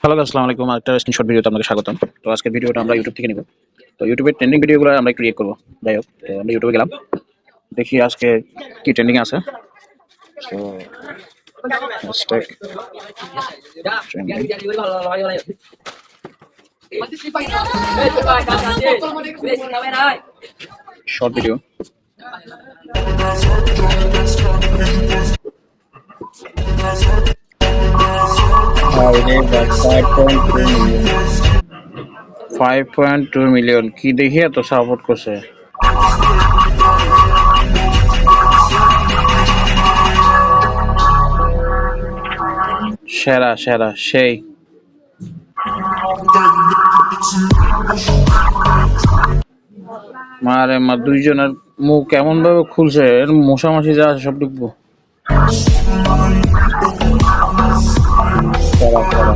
Hello guys, আসসালামু আলাইকুম। আরেকটা স্ক্রিনশট ভিডিওতে আপনাকে স্বাগতম। তো আজকের ভিডিওটা আমরা ইউটিউব থেকে নিব। তো ইউটিউবের ট্রেন্ডিং ভিডিওগুলো আমরা ক্রিয়েট করব। যাই হোক, তো আমরা ইউটিউবে গেলাম, দেখি আজকে কি ট্রেন্ডিং আছে। So hashtag short video. আরে বাস 5.2 মিলিয়ন 5.2 মিলিয়ন কি দেখি এত সাপোর্ট করছে। সেরা সেরা সেই মারে মা, দুইজনের মুখ এমন ভাবে খুলছে, মশা মাছি যা আছে সব ঢুকবো। সারা